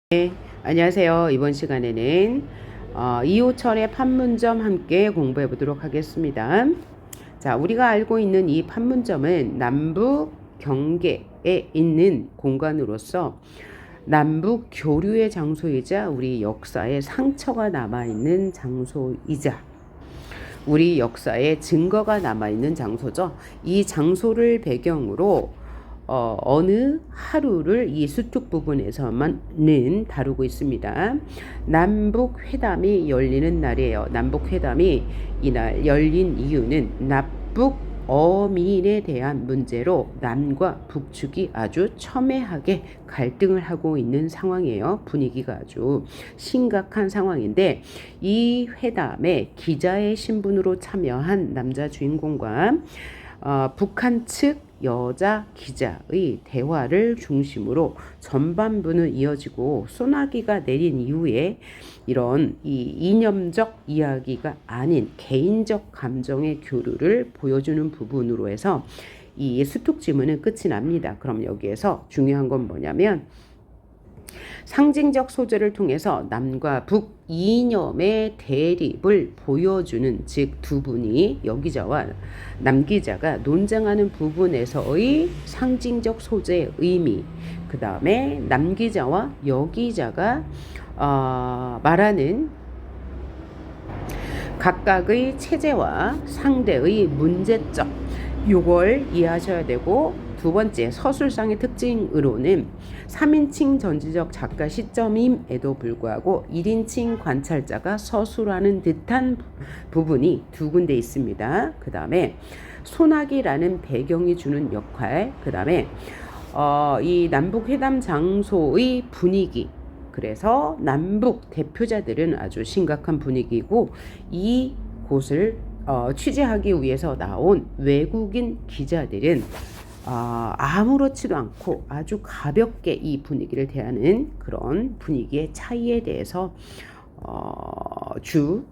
네, 안녕하세요. 이번 시간에는 이호철의 판문점 함께 공부해 보도록 하겠습니다. 자, 우리가 알고 있는 이 판문점은 남북 경계에 있는 공간으로서 남북 교류의 장소이자 우리 역사의 상처가 남아있는 장소이자 우리 역사의 증거가 남아있는 장소죠. 이 장소를 배경으로 어느 하루를 이 수특 부분에서만은 다루고 있습니다. 남북 회담이 열리는 날이에요. 남북 회담이 이날 열린 이유는 남북 어민에 대한 문제로 남과 북측이 아주 첨예하게 갈등을 하고 있는 상황이에요. 분위기가 아주 심각한 상황인데 이 회담에 기자의 신분으로 참여한 남자 주인공과 북한 측 여자 기자의 대화를 중심으로 전반부는 이어지고 소나기가 내린 이후에 이런 이 이념적 이야기가 아닌 개인적 감정의 교류를 보여주는 부분으로 해서 이 수특 지문은 끝이 납니다. 그럼 여기에서 중요한 건 뭐냐면 상징적 소재를 통해서 남과 북 이념의 대립을 보여주는, 즉 두 분이 여기자와 남기자가 논쟁하는 부분에서의 상징적 소재의 의미, 그 다음에 남기자와 여기자가 말하는 각각의 체제와 상대의 문제점, 요걸 이해하셔야 되고, 두 번째 서술상의 특징으로는 3인칭 전지적 작가 시점임에도 불구하고 1인칭 관찰자가 서술하는 듯한 부분이 두 군데 있습니다. 그 다음에 소나기라는 배경이 주는 역할, 그 다음에 이 남북회담 장소의 분위기, 그래서 남북 대표자들은 아주 심각한 분위기고 이 곳을 취재하기 위해서 나온 외국인 기자들은 아무렇지도 않고 아주 가볍게 이 분위기를 대하는 그런 분위기의 차이에 대해서 주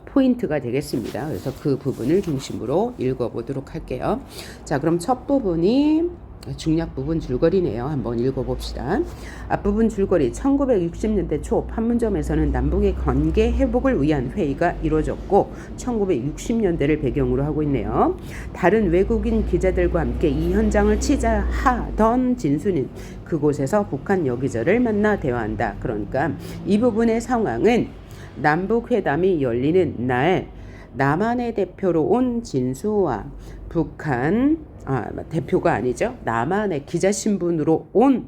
포인트가 되겠습니다. 그래서 그 부분을 중심으로 읽어보도록 할게요. 자, 그럼 첫 부분이 중략 부분 줄거리네요. 한번 읽어봅시다. 앞부분 줄거리. 1960년대 초 판문점에서는 남북의 관계 회복을 위한 회의가 이루어졌고 1960년대를 배경으로 하고 있네요. 다른 외국인 기자들과 함께 이 현장을 취재하던 진수는 그곳에서 북한 여기저를 만나 대화한다. 그러니까 이 부분의 상황은 남북회담이 열리는 날 남한의 대표로 온 진수와 북한 대표가 아니죠. 남한의 기자 신분으로 온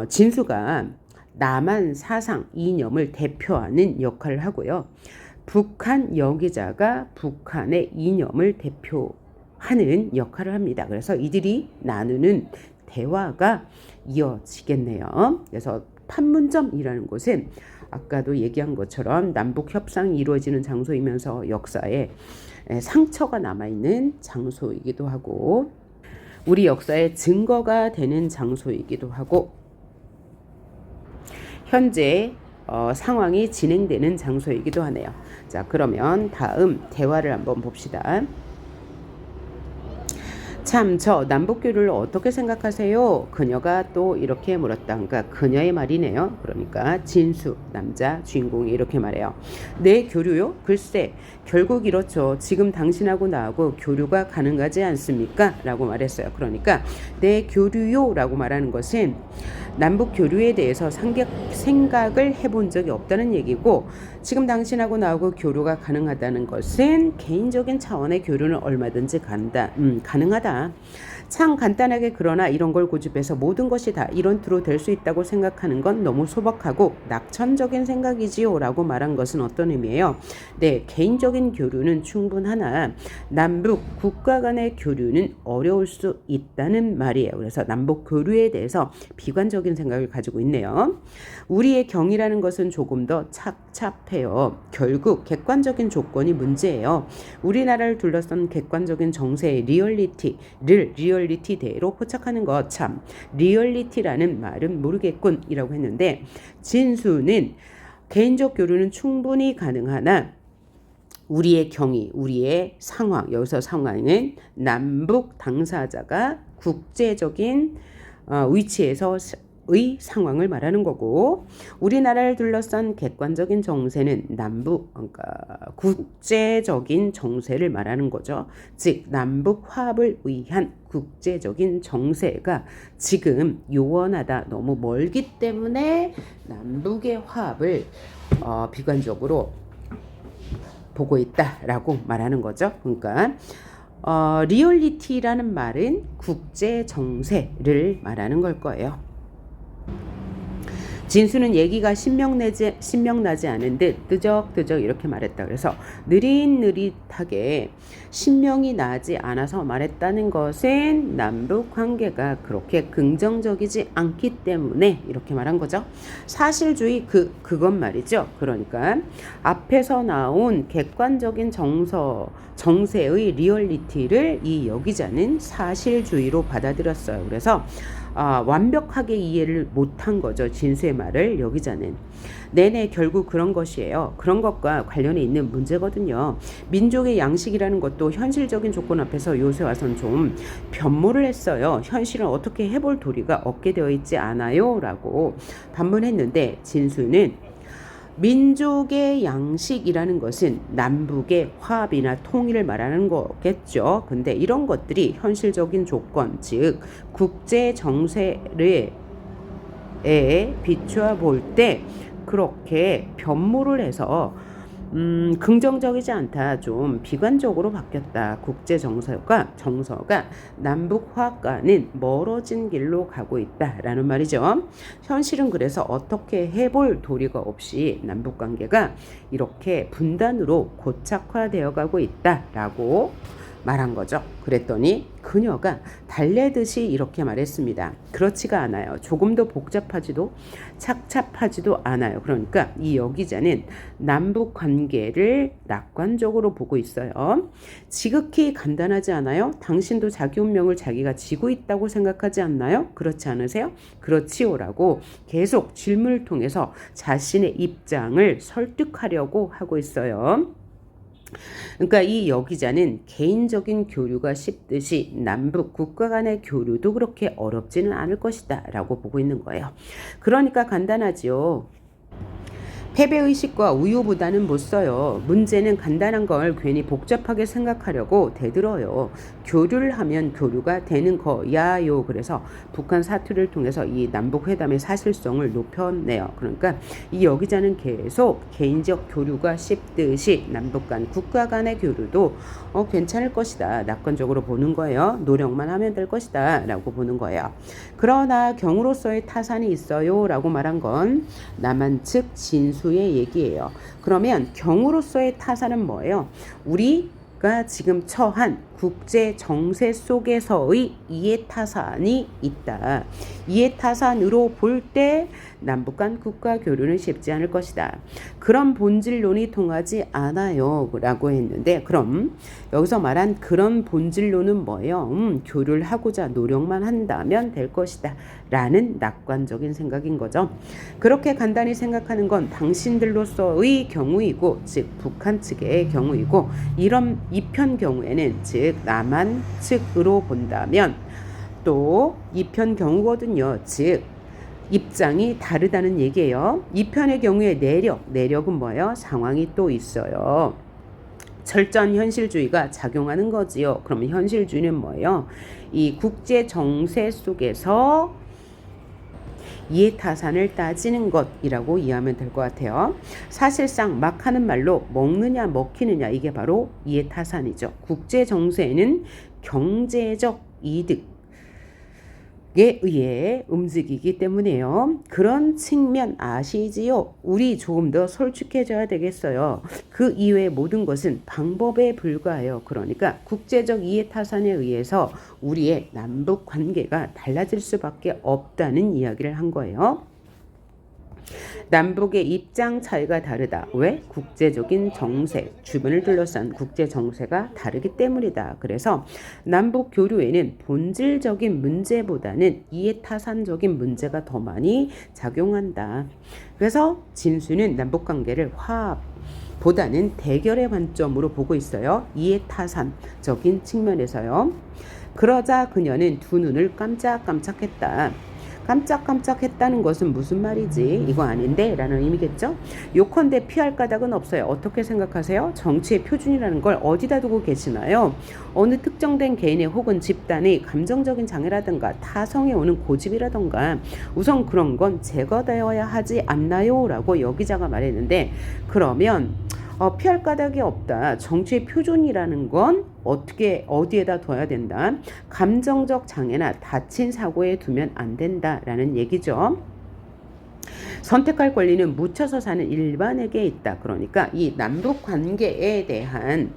진수가 남한 사상 이념을 대표하는 역할을 하고요. 북한 여기자가 북한의 이념을 대표하는 역할을 합니다. 그래서 이들이 나누는 대화가 이어지겠네요. 그래서 판문점이라는 곳은 아까도 얘기한 것처럼 남북 협상이 이루어지는 장소이면서 역사에 상처가 남아있는 장소이기도 하고 우리 역사의 증거가 되는 장소이기도 하고 현재 상황이 진행되는 장소이기도 하네요. 자, 그러면 다음 대화를 한번 봅시다. 참, 저 남북교류를 어떻게 생각하세요? 그녀가 또 이렇게 물었다. 그러니까 그녀의 말이네요. 그러니까 진수, 남자 주인공이 이렇게 말해요. 네, 교류요? 글쎄, 결국 이렇죠. 지금 당신하고 나하고 교류가 가능하지 않습니까? 라고 말했어요. 그러니까 네, 교류요 라고 말하는 것은 남북 교류에 대해서 생각을 해본 적이 없다는 얘기고 지금 당신하고 나하고 교류가 가능하다는 것은 개인적인 차원의 교류는 얼마든지 가능하다. 참 간단하게 그러나 이런 걸 고집해서 모든 것이 다 이론트로 될 수 있다고 생각하는 건 너무 소박하고 낙천적인 생각이지요 라고 말한 것은 어떤 의미예요? 네, 개인적인 교류는 충분하나 남북 국가 간의 교류는 어려울 수 있다는 말이에요. 그래서 남북 교류에 대해서 비관적인 생각을 가지고 있네요. 우리의 경이라는 것은 조금 더 착잡해요. 결국 객관적인 조건이 문제예요. 우리나라를 둘러싼 객관적인 정세의 리얼리티를 리얼리티대로 포착하는 것, 참 리얼리티라는 말은 모르겠군 이라고 했는데 진수는 개인적 교류는 충분히 가능하나 우리의 경위, 우리의 상황, 여기서 상황은 남북 당사자가 국제적인 위치에서 의 상황을 말하는 거고, 우리나라를 둘러싼 객관적인 정세는 남북, 그러니까 국제적인 정세를 말하는 거죠. 즉 남북 화합을 위한 국제적인 정세가 지금 요원하다, 너무 멀기 때문에 남북의 화합을 비관적으로 보고 있다라고 말하는 거죠. 그러니까 리얼리티라는 말은 국제 정세를 말하는 걸 거예요. 진수는 얘기가 신명나지 않은 듯 뜨적뜨적 이렇게 말했다. 그래서 느릿느릿하게 신명이 나지 않아서 말했다는 것은 남북 관계가 그렇게 긍정적이지 않기 때문에 이렇게 말한 거죠. 사실주의 그건 말이죠. 그러니까 앞에서 나온 객관적인 정세의 리얼리티를 이 여기자는 사실주의로 받아들였어요. 그래서 완벽하게 이해를 못한 거죠. 진수의 말을 여기자는. 네네, 결국 그런 것이에요. 그런 것과 관련해 있는 문제거든요. 민족의 양식이라는 것도 현실적인 조건 앞에서 요새 와선 좀 변모를 했어요. 현실은 어떻게 해볼 도리가 없게 되어 있지 않아요? 라고 반문했는데 진수는 민족의 양식이라는 것은 남북의 화합이나 통일을 말하는 거겠죠. 근데 이런 것들이 현실적인 조건, 즉 국제 정세에 비추어 볼 때 그렇게 변모를 해서 긍정적이지 않다, 좀 비관적으로 바뀌었다. 국제 정서가 남북 화합과는 멀어진 길로 가고 있다라는 말이죠. 현실은 그래서 어떻게 해볼 도리가 없이 남북 관계가 이렇게 분단으로 고착화되어 가고 있다라고 말한 거죠. 그랬더니 그녀가 달래듯이 이렇게 말했습니다. 그렇지가 않아요. 조금 더 복잡하지도 착잡하지도 않아요. 그러니까 이 여기자는 남북 관계를 낙관적으로 보고 있어요. 지극히 간단하지 않아요? 당신도 자기 운명을 자기가 지고 있다고 생각하지 않나요? 그렇지 않으세요? 그렇지요라고 계속 질문을 통해서 자신의 입장을 설득하려고 하고 있어요. 그러니까 이 여기자는 개인적인 교류가 쉽듯이 남북 국가 간의 교류도 그렇게 어렵지는 않을 것이다 라고 보고 있는 거예요. 그러니까 간단하지요. 패배의식과 우유보다는 못 써요. 문제는 간단한 걸 괜히 복잡하게 생각하려고 대들어요. 교류를 하면 교류가 되는 거야요. 그래서 북한 사투를 통해서 이 남북회담의 사실성을 높여내요. 그러니까 이 여기자는 계속 개인적 교류가 쉽듯이 남북 간 국가 간의 교류도 괜찮을 것이다. 낙관적으로 보는 거예요. 노력만 하면 될 것이다 라고 보는 거예요. 그러나 경우로서의 타산이 있어요 라고 말한 건 남한 측 진수의 얘기예요. 그러면 경우로서의 타산은 뭐예요? 우리가 지금 처한 국제 정세 속에서의 이해타산이 있다. 이해타산으로 볼 때 남북 간 국가 교류는 쉽지 않을 것이다. 그런 본질론이 통하지 않아요 라고 했는데, 그럼 여기서 말한 그런 본질론은 뭐예요? 교류를 하고자 노력만 한다면 될 것이다 라는 낙관적인 생각인 거죠. 그렇게 간단히 생각하는 건 당신들로서의 경우이고, 즉 북한 측의 경우이고, 이런 이편 경우에는 즉 남한 측으로 본다면 또 이편 경우거든요. 즉 입장이 다르다는 얘기예요. 이 편의 경우에 내력은 뭐예요? 상황이 또 있어요. 철저한 현실주의가 작용하는 거지요. 그러면 현실주의는 뭐예요? 이 국제 정세 속에서 이해타산을 따지는 것이라고 이해하면 될 것 같아요. 사실상 막 하는 말로 먹느냐 먹히느냐, 이게 바로 이해타산이죠. 국제 정세는 경제적 이득 에 의해 움직이기 때문에요. 그런 측면 아시지요? 우리 조금 더 솔직해져야 되겠어요. 그 이외의 모든 것은 방법에 불과해요. 그러니까 국제적 이해타산에 의해서 우리의 남북 관계가 달라질 수밖에 없다는 이야기를 한 거예요. 남북의 입장 차이가 다르다. 왜? 국제적인 정세, 주변을 둘러싼 국제 정세가 다르기 때문이다. 그래서 남북 교류에는 본질적인 문제보다는 이해타산적인 문제가 더 많이 작용한다. 그래서 진수는 남북 관계를 화합 보다는 대결의 관점으로 보고 있어요. 이해타산적인 측면에서요. 그러자 그녀는 두 눈을 깜짝깜짝했다. 깜짝깜짝 했다는 것은 무슨 말이지? 이거 아닌데? 라는 의미겠죠? 요컨대 피할 까닭은 없어요. 어떻게 생각하세요? 정치의 표준이라는 걸 어디다 두고 계시나요? 어느 특정된 개인의 혹은 집단의 감정적인 장애라든가 타성에 오는 고집이라든가 우선 그런 건 제거되어야 하지 않나요? 라고 여기자가 말했는데, 그러면 피할 까닭이 없다. 정치의 표준이라는 건 어디에다 둬야 된다. 감정적 장애나 다친 사고에 두면 안 된다라는 얘기죠. 선택할 권리는 묻혀서 사는 일반에게 있다. 그러니까 이 남북 관계에 대한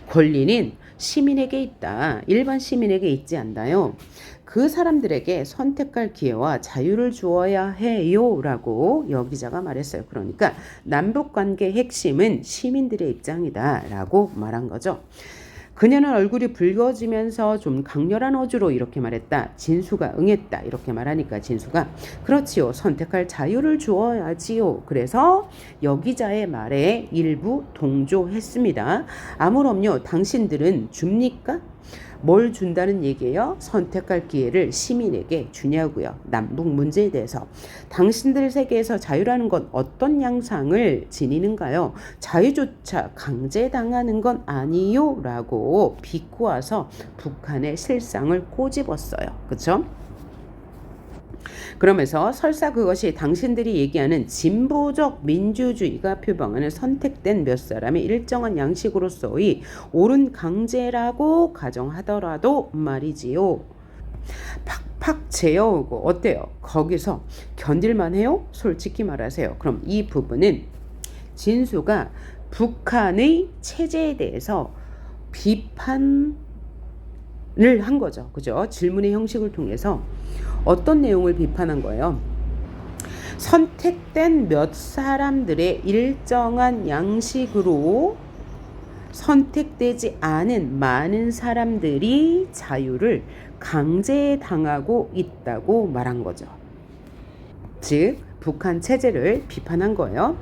권리는 시민에게 있다. 일반 시민에게 있지 않나요? 그 사람들에게 선택할 기회와 자유를 주어야 해요 라고 여기자가 말했어요. 그러니까 남북관계의 핵심은 시민들의 입장이다 라고 말한 거죠. 그녀는 얼굴이 붉어지면서 좀 강렬한 어조로 이렇게 말했다. 진수가 응했다. 이렇게 말하니까 진수가 그렇지요. 선택할 자유를 주어야지요. 그래서 여기자의 말에 일부 동조했습니다. 아무럼요. 당신들은 줍니까? 뭘 준다는 얘기예요? 선택할 기회를 시민에게 주냐고요. 남북 문제에 대해서. 당신들 세계에서 자유라는 건 어떤 양상을 지니는가요? 자유조차 강제당하는 건 아니요? 라고 비꼬아서 북한의 실상을 꼬집었어요. 그렇죠? 그러면서 설사 그것이 당신들이 얘기하는 진보적 민주주의가 표방하는 선택된 몇 사람의 일정한 양식으로서의 옳은 강제라고 가정하더라도 말이지요. 팍팍 재어오고 어때요? 거기서 견딜만 해요? 솔직히 말하세요. 그럼 이 부분은 진수가 북한의 체제에 대해서 비판을 한 거죠. 그죠? 질문의 형식을 통해서 어떤 내용을 비판한 거예요? 선택된 몇 사람들의 일정한 양식으로 선택되지 않은 많은 사람들이 자유를 강제당하고 있다고 말한 거죠. 즉 북한 체제를 비판한 거예요.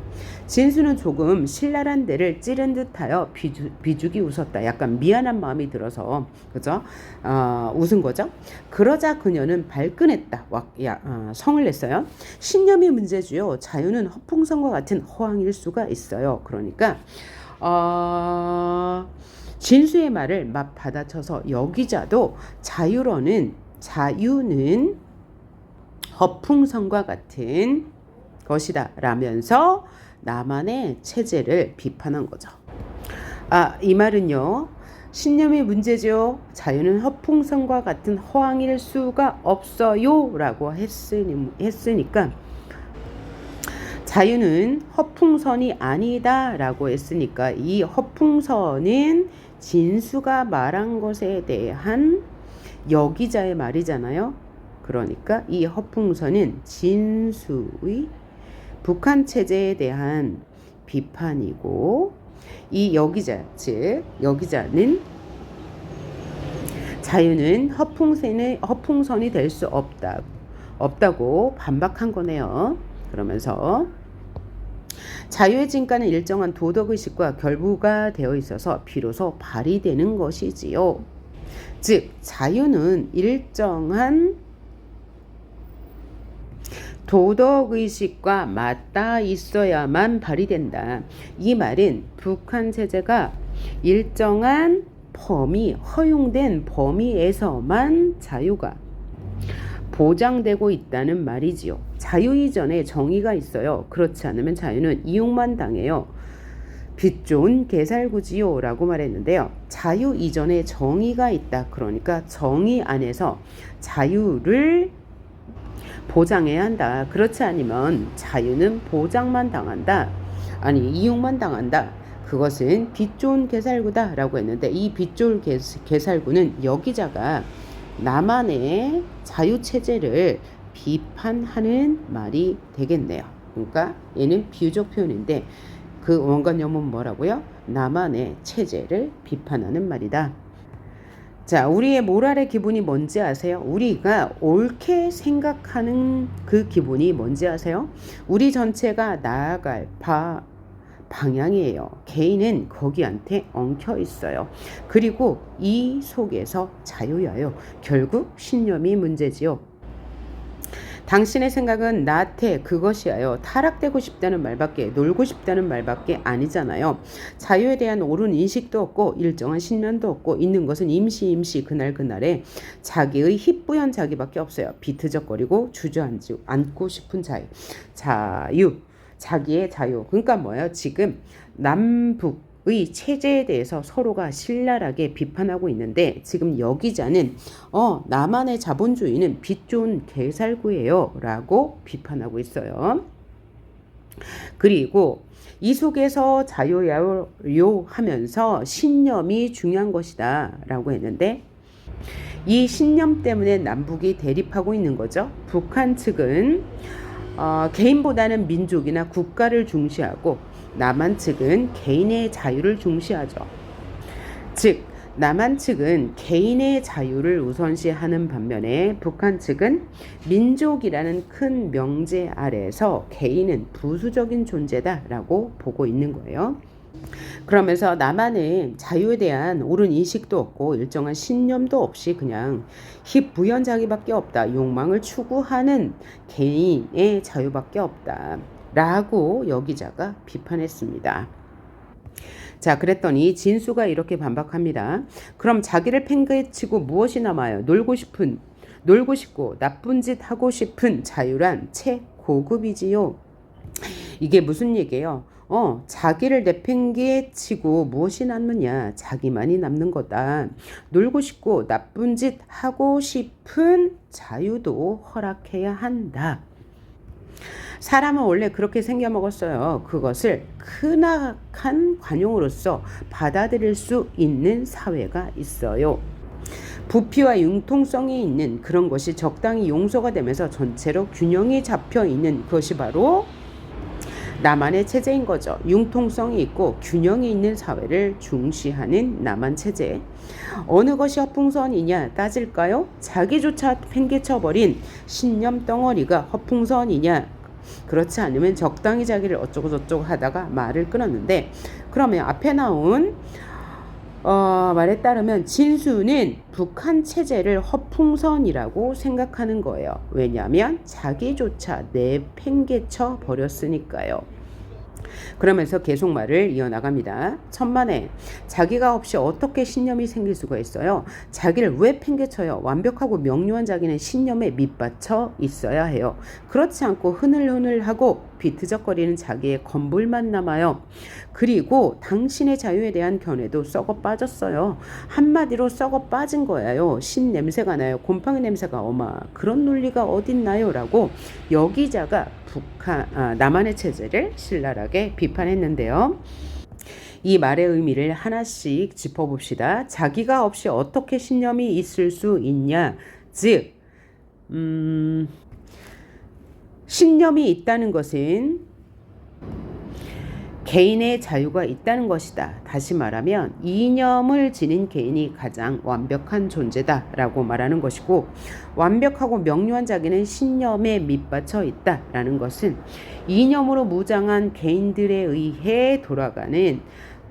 진수는 조금 신랄한 데를 찌른 듯하여 비죽이 웃었다. 약간 미안한 마음이 들어서 그죠? 웃은 거죠. 그러자 그녀는 발끈했다. 성을 냈어요. 신념이 문제지요. 자유는 허풍성과 같은 허황일 수가 있어요. 그러니까 진수의 말을 막 받아쳐서 여기자도 자유는 허풍성과 같은 것이다 라면서 남한의 체제를 비판한 거죠. 이 말은요. 신념의 문제죠. 자유는 허풍성과 같은 허황일 수가 없어요 라고 했으니까 자유는 허풍선이 아니다 라고 했으니까 이 허풍선은 진수가 말한 것에 대한 여기자의 말이잖아요. 그러니까 이 허풍선은 진수의 북한 체제에 대한 비판이고 이 여기자, 즉 여기자는 자유는 허풍선이 될 수 없다고 반박한 거네요. 그러면서 자유의 진가는 일정한 도덕의식과 결부가 되어 있어서 비로소 발휘되는 것이지요. 즉 자유는 일정한 도덕의식과 맞닿아 있어야만 발휘된다. 이 말은 북한 체제가 일정한 허용된 범위에서만 자유가 보장되고 있다는 말이지요. 자유 이전에 정의가 있어요. 그렇지 않으면 자유는 이용만 당해요. 빛 좋은 개살구지요 라고 말했는데요. 자유 이전에 정의가 있다. 그러니까 정의 안에서 자유를 보장해야 한다. 그렇지 않으면 자유는 보장만 당한다. 아니 이용만 당한다. 그것은 빛 좋은 개살구다 라고 했는데 이 빛 좋은 개살구는 여기자가 남한의 자유체제를 비판하는 말이 되겠네요. 그러니까 얘는 비유적 표현인데 그 원관념은 뭐라고요? 남한의 체제를 비판하는 말이다. 자, 우리의 모랄의 기본이 뭔지 아세요? 우리가 옳게 생각하는 그 기본이 뭔지 아세요? 우리 전체가 나아갈 방향이에요. 개인은 거기한테 엉켜 있어요. 그리고 이 속에서 자유야요. 결국 신념이 문제지요. 당신의 생각은 나한테 그것이야요. 타락되고 싶다는 말밖에, 놀고 싶다는 말밖에 아니잖아요. 자유에 대한 옳은 인식도 없고 일정한 신념도 없고 있는 것은 임시 그날그날에 자기의 희뿌연 자기밖에 없어요. 비트적거리고 주저앉고 싶은 자유. 자기의 자유. 그러니까 뭐예요? 지금 남북의 체제에 대해서 서로가 신랄하게 비판하고 있는데 지금 여기자는 남한의 자본주의는 빛 좋은 개살구예요 라고 비판하고 있어요. 그리고 이 속에서 자유야요 하면서 신념이 중요한 것이다 라고 했는데 이 신념 때문에 남북이 대립하고 있는 거죠. 북한 측은 개인보다는 민족이나 국가를 중시하고 남한 측은 개인의 자유를 중시하죠. 즉 남한 측은 개인의 자유를 우선시하는 반면에 북한 측은 민족이라는 큰 명제 아래에서 개인은 부수적인 존재다라고 보고 있는 거예요. 그러면서 남한은 자유에 대한 옳은 인식도 없고 일정한 신념도 없이 그냥 희부연자기밖에 없다. 욕망을 추구하는 개인의 자유밖에 없다. 라고 여기자가 비판했습니다. 자, 그랬더니 진수가 이렇게 반박합니다. 그럼 자기를 팽개치고 무엇이 남아요? 놀고 싶고 나쁜 짓 하고 싶은 자유란 최고급이지요. 이게 무슨 얘기예요? 자기를 내팽개치고 무엇이 남느냐? 자기만이 남는 거다. 놀고 싶고 나쁜 짓 하고 싶은 자유도 허락해야 한다. 사람은 원래 그렇게 생겨먹었어요. 그것을 크나큰 관용으로서 받아들일 수 있는 사회가 있어요. 부피와 융통성이 있는 그런 것이 적당히 용서가 되면서 전체로 균형이 잡혀 있는 것이 바로 남한의 체제인 거죠. 융통성이 있고 균형이 있는 사회를 중시하는 남한 체제. 어느 것이 허풍선이냐 따질까요? 자기조차 팽개쳐버린 신념 덩어리가 허풍선이냐? 그렇지 않으면 적당히 자기를 어쩌고 저쩌고 하다가 말을 끊었는데 그러면 앞에 나온 말에 따르면 진수는 북한 체제를 허풍선이라고 생각하는 거예요. 왜냐하면 자기조차 내팽개쳐 버렸으니까요. 그러면서 계속 말을 이어나갑니다. 천만에 자기가 없이 어떻게 신념이 생길 수가 있어요? 자기를 왜 팽개쳐요? 완벽하고 명료한 자기는 신념에 밑받쳐 있어야 해요. 그렇지 않고 흐늘흐늘하고 비트적거리는 자기의 건불만 남아요. 그리고 당신의 자유에 대한 견해도 썩어 빠졌어요. 한마디로 썩어 빠진 거예요. 신 냄새가 나요. 곰팡이 냄새가 어마. 그런 논리가 어딨나요? 라고 여기자가 남한의 체제를 신랄하게 비판했는데요. 이 말의 의미를 하나씩 짚어봅시다. 자기가 없이 어떻게 신념이 있을 수 있냐? 즉 신념이 있다는 것은 개인의 자유가 있다는 것이다. 다시 말하면 이념을 지닌 개인이 가장 완벽한 존재다라고 말하는 것이고 완벽하고 명료한 자기는 신념에 밑받쳐 있다라는 것은 이념으로 무장한 개인들에 의해 돌아가는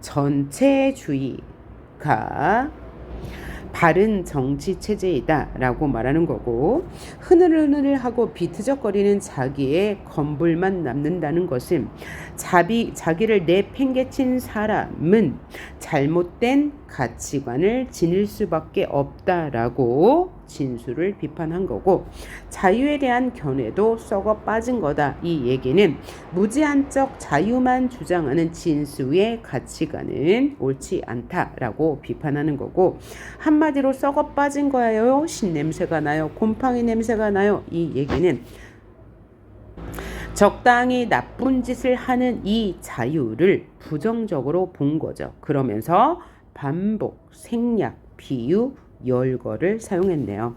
전체주의가 바른 정치 체제이다 라고 말하는 거고 흐느흐느하고 비트적거리는 자기의 건불만 남는다는 것은 자기를 내팽개친 사람은 잘못된 가치관을 지닐 수밖에 없다라고 진수를 비판한 거고 자유에 대한 견해도 썩어 빠진 거다. 이 얘기는 무제한적 자유만 주장하는 진수의 가치관은 옳지 않다라고 비판하는 거고 한마디로 썩어 빠진 거예요. 신냄새가 나요. 곰팡이 냄새가 나요. 이 얘기는 적당히 나쁜 짓을 하는 이 자유를 부정적으로 본 거죠. 그러면서 반복, 생략, 비유, 열거를 사용했네요.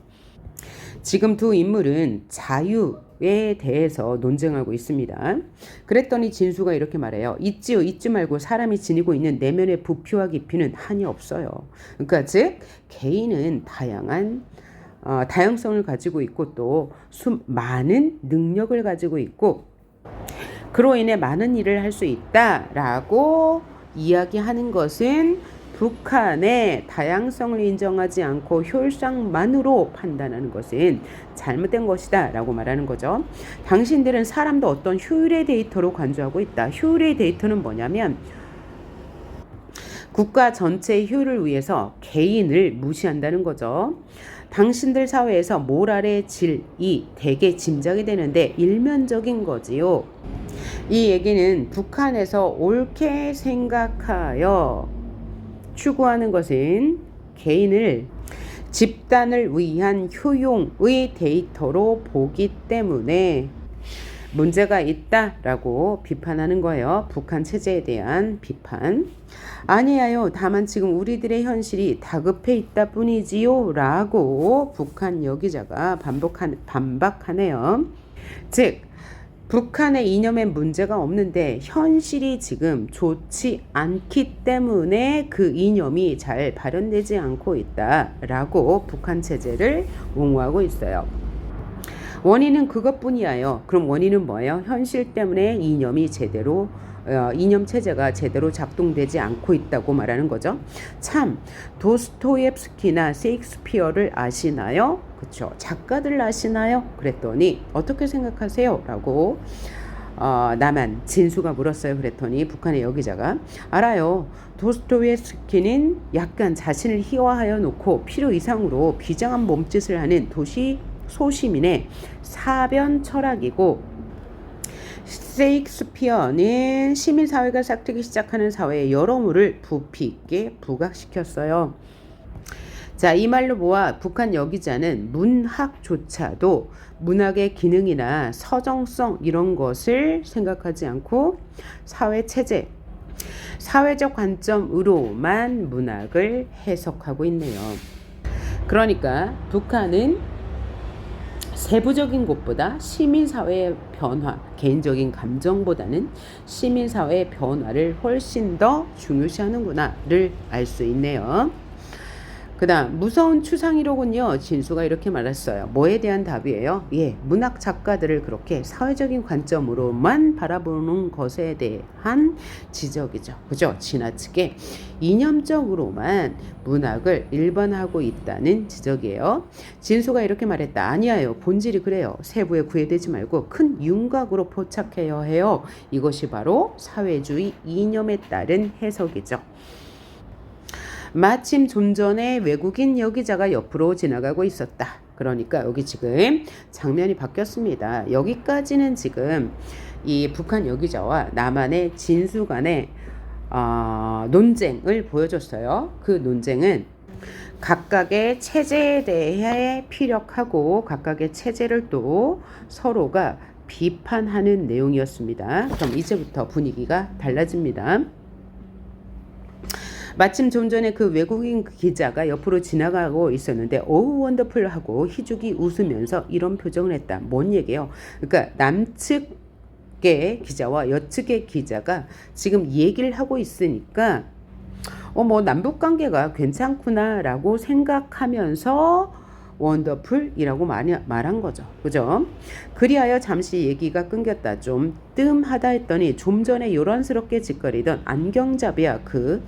지금 두 인물은 자유에 대해서 논쟁하고 있습니다. 그랬더니 진수가 이렇게 말해요. 잊지 말고 사람이 지니고 있는 내면의 부피와 깊이는 한이 없어요. 그러니까 즉 개인은 다양성을 가지고 있고 또 많은 능력을 가지고 있고 그로 인해 많은 일을 할 수 있다라고 이야기하는 것은 북한의 다양성을 인정하지 않고 효율성만으로 판단하는 것은 잘못된 것이다 라고 말하는 거죠. 당신들은 사람도 어떤 효율의 데이터로 간주하고 있다. 효율의 데이터는 뭐냐면 국가 전체의 효율을 위해서 개인을 무시한다는 거죠. 당신들 사회에서 모랄의 질이 대개 짐작이 되는데 일면적인 거지요. 이 얘기는 북한에서 옳게 생각하여 추구하는 것은 개인을 집단을 위한 효용의 데이터로 보기 때문에 문제가 있다라고 비판하는 거예요. 북한 체제에 대한 비판. 아니에요. 다만 지금 우리들의 현실이 다급해 있다 뿐이지요. 라고 북한 여기자가 반박하네요. 즉 북한의 이념에 문제가 없는데 현실이 지금 좋지 않기 때문에 그 이념이 잘 발현되지 않고 있다라고 북한 체제를 옹호하고 있어요. 원인은 그것뿐이에요. 그럼 원인은 뭐예요? 현실 때문에 이념 체제가 제대로 작동되지 않고 있다고 말하는 거죠. 참 도스토옙스키나 셰익스피어를 아시나요? 그렇죠. 작가들 아시나요? 그랬더니 어떻게 생각하세요? 라고 나만 진수가 물었어요. 그랬더니 북한의 여기자가 알아요. 도스토옙스키는 약간 자신을 희화하여 놓고 필요 이상으로 비장한 몸짓을 하는 도시 소시민의 사변 철학이고 셰익스피어는 시민사회가 싹트기 시작하는 사회의 여러모를 부피 있게 부각시켰어요. 자, 이 말로 보아 북한 여기자는 문학조차도 문학의 기능이나 서정성 이런 것을 생각하지 않고 사회체제, 사회적 관점으로만 문학을 해석하고 있네요. 그러니까 북한은 세부적인 것보다 시민사회의 변화, 개인적인 감정보다는 시민사회의 변화를 훨씬 더 중요시하는구나를 알 수 있네요. 그 다음 무서운 추상이로군요. 진수가 이렇게 말했어요. 뭐에 대한 답이에요? 문학 작가들을 그렇게 사회적인 관점으로만 바라보는 것에 대한 지적이죠. 그죠? 지나치게 이념적으로만 문학을 일반화하고 있다는 지적이에요. 진수가 이렇게 말했다. 아니에요. 본질이 그래요. 세부에 구애되지 말고 큰 윤곽으로 포착해야 해요. 이것이 바로 사회주의 이념에 따른 해석이죠. 마침 좀 전에 외국인 여기자가 옆으로 지나가고 있었다. 그러니까 여기 지금 장면이 바뀌었습니다. 여기까지는 지금 이 북한 여기자와 남한의 진수 간의 논쟁을 보여줬어요. 그 논쟁은 각각의 체제에 대해 피력하고 각각의 체제를 또 서로가 비판하는 내용이었습니다. 그럼 이제부터 분위기가 달라집니다. 마침 좀 전에 그 외국인 기자가 옆으로 지나가고 있었는데 오우 원더풀 하고 희죽이 웃으면서 이런 표정을 했다. 뭔 얘기예요? 그러니까 남측의 기자와 여측의 기자가 지금 얘기를 하고 있으니까 뭐 남북관계가 괜찮구나라고 생각하면서 원더풀이라고 말한 거죠. 그죠? 그리하여 잠시 얘기가 끊겼다. 좀 뜸하다 했더니 좀 전에 요란스럽게 짓거리던 안경잡이와 그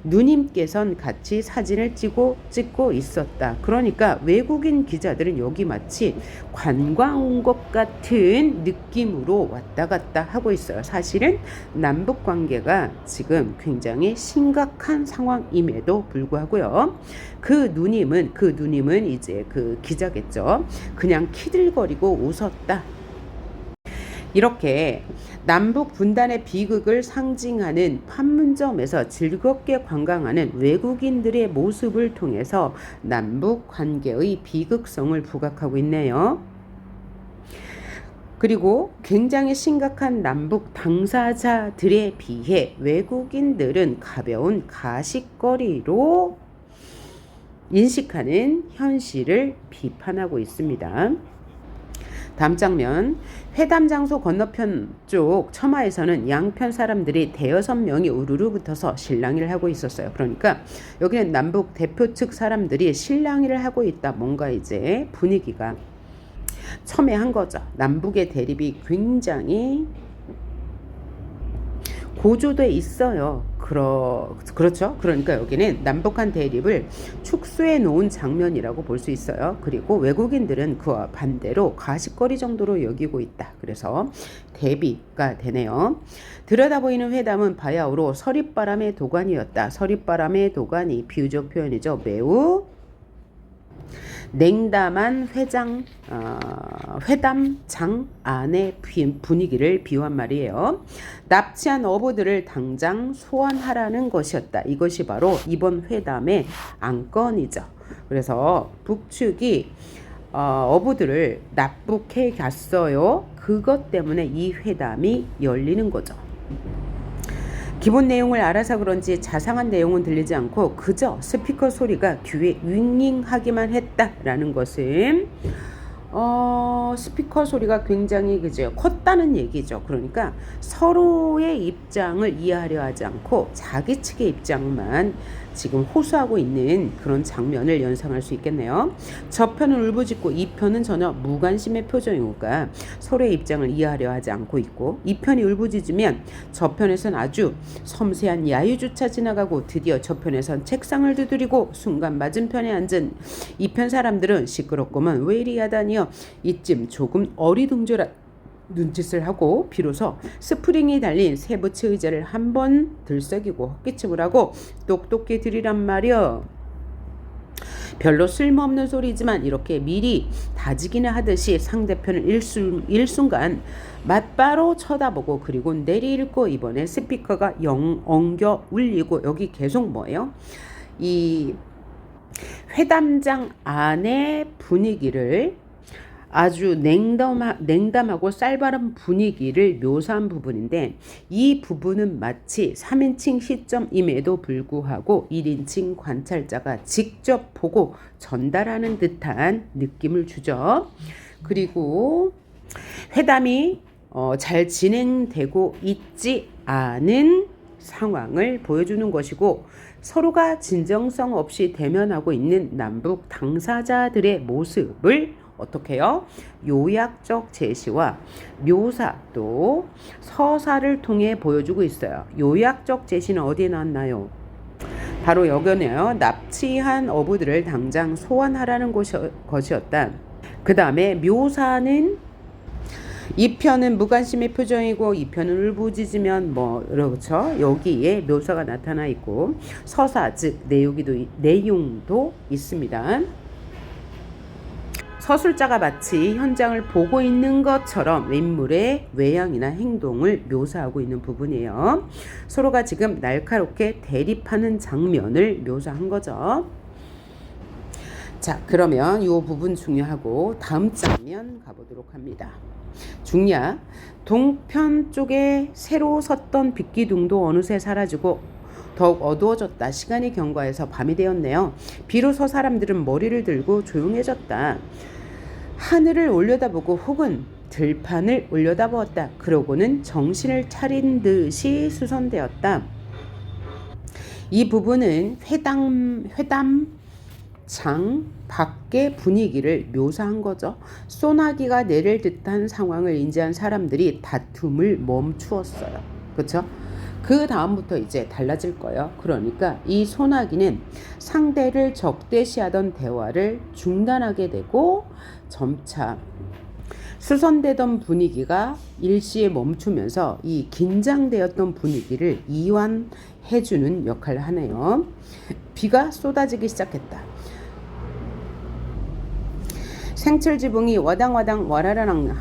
누님께선 같이 사진을 찍고 있었다. 그러니까 외국인 기자들은 여기 마치 관광 온 것 같은 느낌으로 왔다 갔다 하고 있어요. 사실은 남북 관계가 지금 굉장히 심각한 상황임에도 불구하고요. 그 누님은 이제 그 기자겠죠. 그냥 키들거리고 웃었다. 이렇게 남북 분단의 비극을 상징하는 판문점에서 즐겁게 관광하는 외국인들의 모습을 통해서 남북 관계의 비극성을 부각하고 있네요. 그리고 굉장히 심각한 남북 당사자들에 비해 외국인들은 가벼운 가십거리로 인식하는 현실을 비판하고 있습니다. 다음 장면, 회담 장소 건너편 쪽 처마에서는 양편 사람들이 대여섯 명이 우르르 붙어서 실랑이를 하고 있었어요. 그러니까 여기는 남북 대표 측 사람들이 실랑이를 하고 있다. 뭔가 이제 분위기가 첨예한 거죠. 남북의 대립이 굉장히 고조돼 있어요. 그렇죠. 그러니까 여기는 남북한 대립을 축소해 놓은 장면이라고 볼 수 있어요. 그리고 외국인들은 그와 반대로 가십거리 정도로 여기고 있다. 그래서 대비가 되네요. 들여다 보이는 회담은 바야흐로 서립바람의 도가니였다. 서립바람의 도가니 비유적 표현이죠. 매우 냉담한 회담장 안의 분위기를 비유한 말이에요. 납치한 어부들을 당장 소환하라는 것이었다. 이것이 바로 이번 회담의 안건이죠. 그래서 북측이 어부들을 납북해 갔어요. 그것 때문에 이 회담이 열리는 거죠. 기본 내용을 알아서 그런지 자상한 내용은 들리지 않고 그저 스피커 소리가 귀에 윙윙하기만 했다라는 것은 스피커 소리가 굉장히 그죠 컸다는 얘기죠. 그러니까 서로의 입장을 이해하려 하지 않고 자기 측의 입장만 지금 호소하고 있는 그런 장면을 연상할 수 있겠네요. 저편은 울부짖고 이 편은 전혀 무관심의 표정이니까 서로의 입장을 이해하려 하지 않고 있고, 이 편이 울부짖으면 저편에선 아주 섬세한 야유조차 지나가고 드디어 저편에선 책상을 두드리고 순간 맞은편에 앉은 이 편 사람들은 시끄럽구만 왜 이리 야단이여 이쯤 조금 어리둥절한 눈짓을 하고 비로소 스프링이 달린 세부치 의자를 한번 들썩이고 헛기침을 하고 똑똑히 들이란 말이여. 별로 쓸모없는 소리지만 이렇게 미리 다지기나 하듯이 상대편을 일순간 맞바로 쳐다보고 그리고 내리읽고 이번에 스피커가 엉겨 울리고 여기 계속 뭐예요? 이 회담장 안의 분위기를 아주 냉담하고 쌀바른 분위기를 묘사한 부분인데, 이 부분은 마치 3인칭 시점임에도 불구하고 1인칭 관찰자가 직접 보고 전달하는 듯한 느낌을 주죠. 그리고 회담이 잘 진행되고 있지 않은 상황을 보여주는 것이고, 서로가 진정성 없이 대면하고 있는 남북 당사자들의 모습을 어떻게 해요? 요약적 제시와 묘사 또 서사를 통해 보여주고 있어요. 요약적 제시는 어디에 나왔나요? 바로 여기네요. 납치한 어부들을 당장 소환하라는 것이었다. 그 다음에 묘사는 이 편은 무관심의 표정이고 이 편은 울부짖으면 그렇죠. 여기에 묘사가 나타나 있고 서사 즉 내용도 있습니다. 서술자가 마치 현장을 보고 있는 것처럼 인물의 외양이나 행동을 묘사하고 있는 부분이에요. 서로가 지금 날카롭게 대립하는 장면을 묘사한 거죠. 자, 그러면 이 부분 중요하고 다음 장면 가보도록 합니다. 중야, 동편 쪽에 새로 섰던 빛기둥도 어느새 사라지고 더욱 어두워졌다. 시간이 경과해서 밤이 되었네요. 비로소 사람들은 머리를 들고 조용해졌다. 하늘을 올려다보고 혹은 들판을 올려다보았다. 그러고는 정신을 차린 듯이 수선되었다. 이 부분은 회담장 밖의 분위기를 묘사한 거죠. 소나기가 내릴 듯한 상황을 인지한 사람들이 다툼을 멈추었어요. 그렇죠? 그 다음부터 이제 달라질 거예요. 그러니까 이 소나기는 상대를 적대시하던 대화를 중단하게 되고 점차 수선되던 분위기가 일시에 멈추면서 이 긴장되었던 분위기를 이완해주는 역할을 하네요. 비가 쏟아지기 시작했다. 생철지붕이 와당와당 와라라랑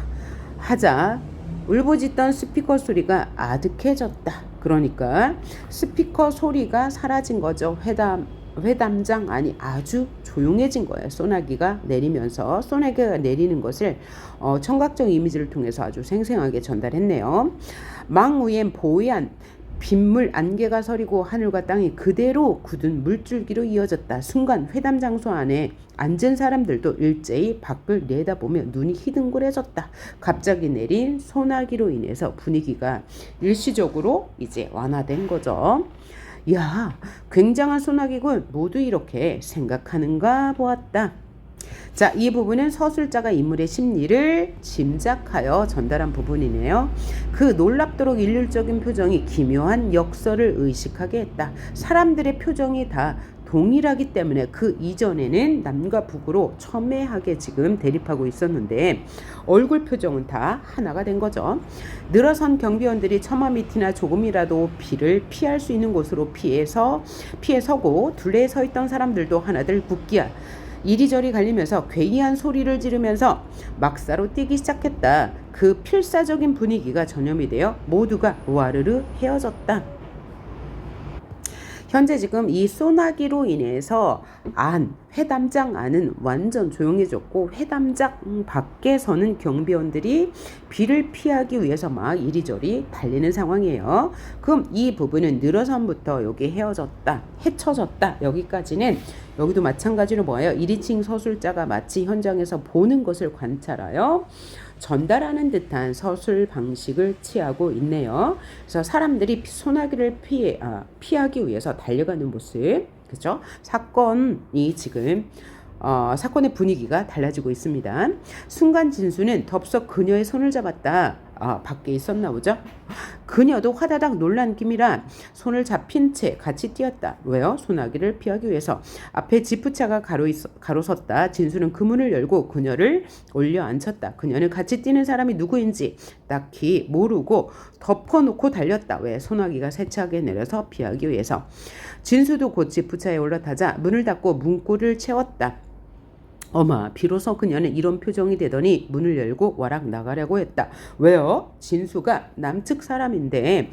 하자 울부짖던 스피커 소리가 아득해졌다. 그러니까 스피커 소리가 사라진 거죠. 회담장 안이 아주 조용해진 거예요. 소나기가 내리면서 소나기가 내리는 것을 청각적 이미지를 통해서 아주 생생하게 전달했네요. 망 위엔 보얀 빗물 안개가 서리고 하늘과 땅이 그대로 굳은 물줄기로 이어졌다. 순간 회담 장소 안에 앉은 사람들도 일제히 밖을 내다보며 눈이 희둥그레졌다. 갑자기 내린 소나기로 인해서 분위기가 일시적으로 이제 완화된 거죠. 야, 굉장한 소나기군. 모두 이렇게 생각하는가 보았다. 자, 이 부분은 서술자가 인물의 심리를 짐작하여 전달한 부분이네요. 그 놀랍도록 일률적인 표정이 기묘한 역설을 의식하게 했다. 사람들의 표정이 다 동일하기 때문에 그 이전에는 남과 북으로 첨예하게 지금 대립하고 있었는데 얼굴 표정은 다 하나가 된 거죠. 늘어선 경비원들이 처마 밑이나 조금이라도 비를 피할 수 있는 곳으로 피해 서고 둘레에 서 있던 사람들도 하나둘 굳기야 이리저리 갈리면서 괴이한 소리를 지르면서 막사로 뛰기 시작했다. 그 필사적인 분위기가 전염이 되어 모두가 와르르 헤어졌다. 현재 지금 이 소나기로 인해서 회담장 안은 완전 조용해졌고 회담장 밖에서는 경비원들이 비를 피하기 위해서 막 이리저리 달리는 상황이에요. 그럼 이 부분은 늘어선부터 여기 헤쳐졌다. 여기까지는 여기도 마찬가지로 뭐예요? 1인칭 서술자가 마치 현장에서 보는 것을 관찰하여 전달하는 듯한 서술 방식을 취하고 있네요. 그래서 사람들이 소나기를 피하기 위해서 달려가는 모습, 그죠? 사건이 지금 사건의 분위기가 달라지고 있습니다. 순간 진수는 덥석 그녀의 손을 잡았다. 밖에 있었나 보죠? 그녀도 화다닥 놀란 김이라 손을 잡힌 채 같이 뛰었다. 왜요? 소나기를 피하기 위해서. 앞에 지프차가 가로섰다. 진수는 그 문을 열고 그녀를 올려 앉혔다. 그녀는 같이 뛰는 사람이 누구인지 딱히 모르고 덮어놓고 달렸다. 왜? 소나기가 세차게 내려서 피하기 위해서. 진수도 곧 지프차에 올라타자 문을 닫고 문고를 채웠다. 어마, 비로소 그녀는 이런 표정이 되더니 문을 열고 와락 나가려고 했다. 왜요? 진수가 남측 사람인데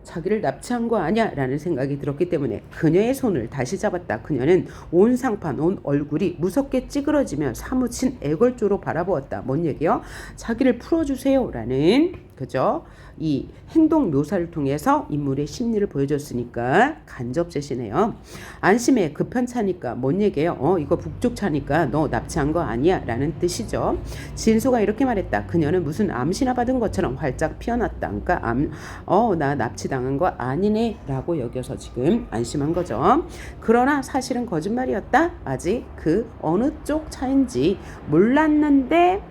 자기를 납치한 거 아니야? 라는 생각이 들었기 때문에 그녀의 손을 다시 잡았다. 그녀는 온 상판, 온 얼굴이 무섭게 찌그러지며 사무친 애걸조로 바라보았다. 뭔 얘기요? 자기를 풀어주세요. 라는, 그죠? 이 행동 묘사를 통해서 인물의 심리를 보여줬으니까 간접 제시네요. 안심해, 급한 차니까. 뭔 얘기예요? 이거 북쪽 차니까 너 납치한 거 아니야? 라는 뜻이죠. 진수가 이렇게 말했다. 그녀는 무슨 암시나 받은 것처럼 활짝 피어났다. 그러니까 나 납치당한 거 아니네 라고 여겨서 지금 안심한 거죠. 그러나 사실은 거짓말이었다. 아직 그 어느 쪽 차인지 몰랐는데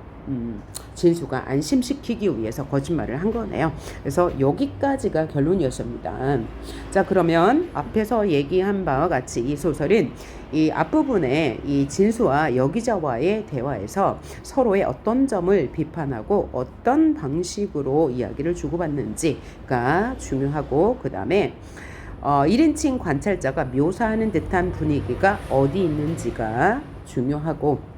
진수가 안심시키기 위해서 거짓말을 한 거네요. 그래서 여기까지가 결론이었습니다. 자, 그러면 앞에서 얘기한 바와 같이 이 소설은 이 앞부분에 이 진수와 여기자와의 대화에서 서로의 어떤 점을 비판하고 어떤 방식으로 이야기를 주고받는지가 중요하고, 그 다음에 1인칭 관찰자가 묘사하는 듯한 분위기가 어디 있는지가 중요하고,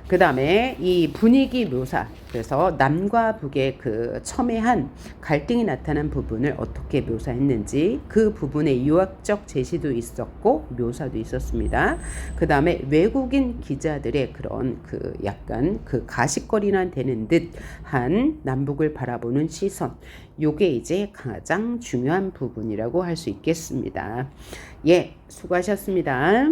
그 다음에 이 분위기 묘사, 그래서 남과 북의 그 첨예한 갈등이 나타난 부분을 어떻게 묘사했는지 그 부분의 유학적 제시도 있었고 묘사도 있었습니다. 그 다음에 외국인 기자들의 그런 그 약간 그 가십거리나 되는 듯한 남북을 바라보는 시선, 요게 이제 가장 중요한 부분이라고 할 수 있겠습니다. 예, 수고하셨습니다.